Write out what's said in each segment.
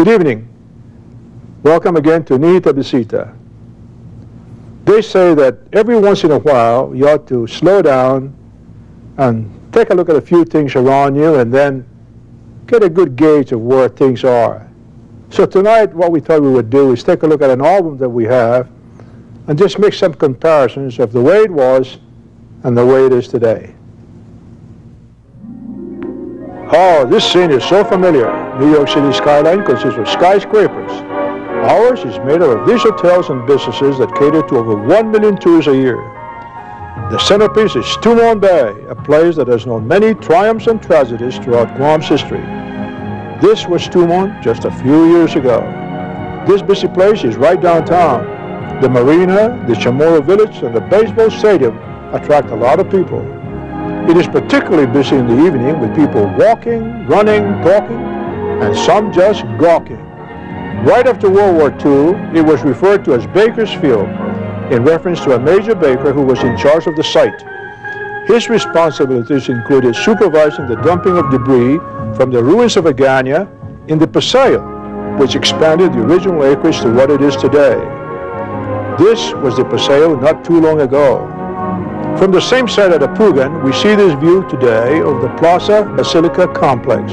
Good evening. Welcome again to Nihi Bisita. They say that every once in a while you ought to slow down and take a look at a few things around you and then get a good gauge of where things are. So tonight what we thought we would do is take a look at an album that we have and just make some comparisons of the way it was and the way it is today. Oh, this scene is so familiar. New York City skyline consists of skyscrapers. Ours is made up of these hotels and businesses that cater to over 1 million tourists a year. The centerpiece is Tumon Bay, a place that has known many triumphs and tragedies throughout Guam's history. This was Tumon just a few years ago. This busy place is right downtown. The marina, the Chamorro village, and the baseball stadium attract a lot of people. It is particularly busy in the evening with people walking, running, talking, and some just gawking. Right after World War II, it was referred to as Baker's Field, in reference to a major baker who was in charge of the site. His responsibilities included supervising the dumping of debris from the ruins of Agana in the Paseo, which expanded the original acreage to what it is today. This was the Paseo not too long ago. From the same side of the Pugan, we see this view today of the Plaza Basilica complex.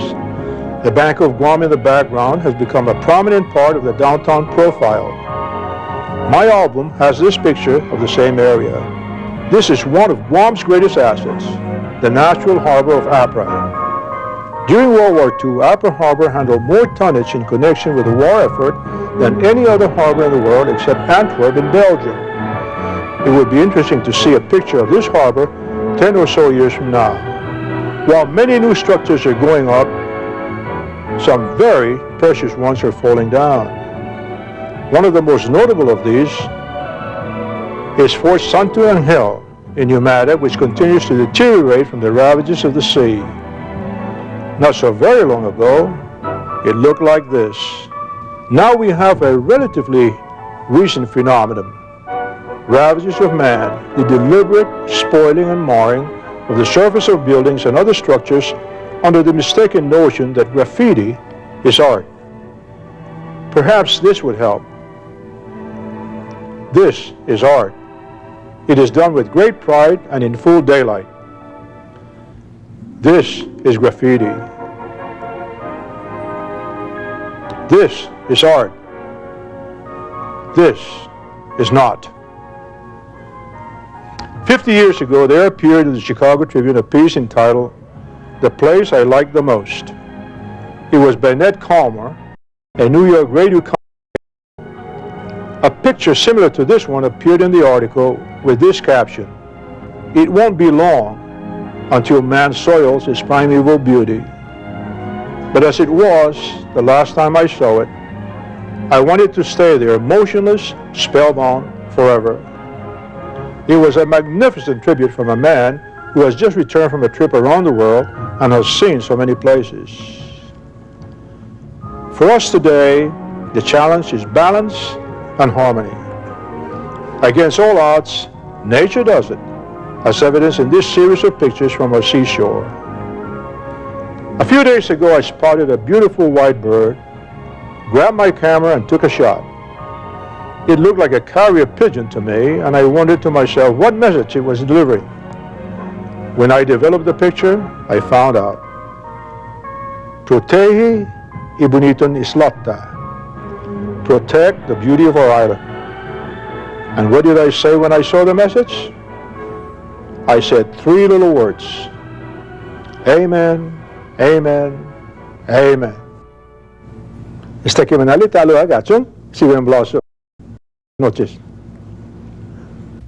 The Bank of Guam in the background has become a prominent part of the downtown profile. My album has this picture of the same area. This is one of Guam's greatest assets, the natural harbor of Apra. During World War II, Apra Harbor handled more tonnage in connection with the war effort than any other harbor in the world except Antwerp in Belgium. It would be interesting to see a picture of this harbor 10 or so years from now. While many new structures are going up, some very precious ones are falling down. One of the most notable of these is Fort Santo Angel in Humada, which continues to deteriorate from the ravages of the sea. Not so very long ago, it looked like this. Now we have a relatively recent phenomenon. Ravages of man, the deliberate spoiling and marring of the surface of buildings and other structures under the mistaken notion that graffiti is art. Perhaps this would help. This is art. It is done with great pride and in full daylight. This is graffiti. This is art. This is not. 50 years ago, there appeared in the Chicago Tribune a piece entitled "The Place I Like the Most." It was by Ned Calmer, a New York radio commentator. A picture similar to this one appeared in the article with this caption: "It won't be long until man soils his primeval beauty." But as it was the last time I saw it, I wanted to stay there, motionless, spellbound, forever. It was a magnificent tribute from a man who has just returned from a trip around the world and has seen so many places. For us today, the challenge is balance and harmony. Against all odds, nature does it, as evidenced in this series of pictures from our seashore. A few days ago, I spotted a beautiful white bird, grabbed my camera and took a shot. It looked like a carrier pigeon to me, and I wondered to myself what message it was delivering. When I developed the picture, I found out. Protege ibuniton islata. Protect the beauty of our island. And what did I say when I saw the message? I said 3 little words. Amen, amen, amen. Hasta que me nalitalo agachon, si Ben Blaz. Noches.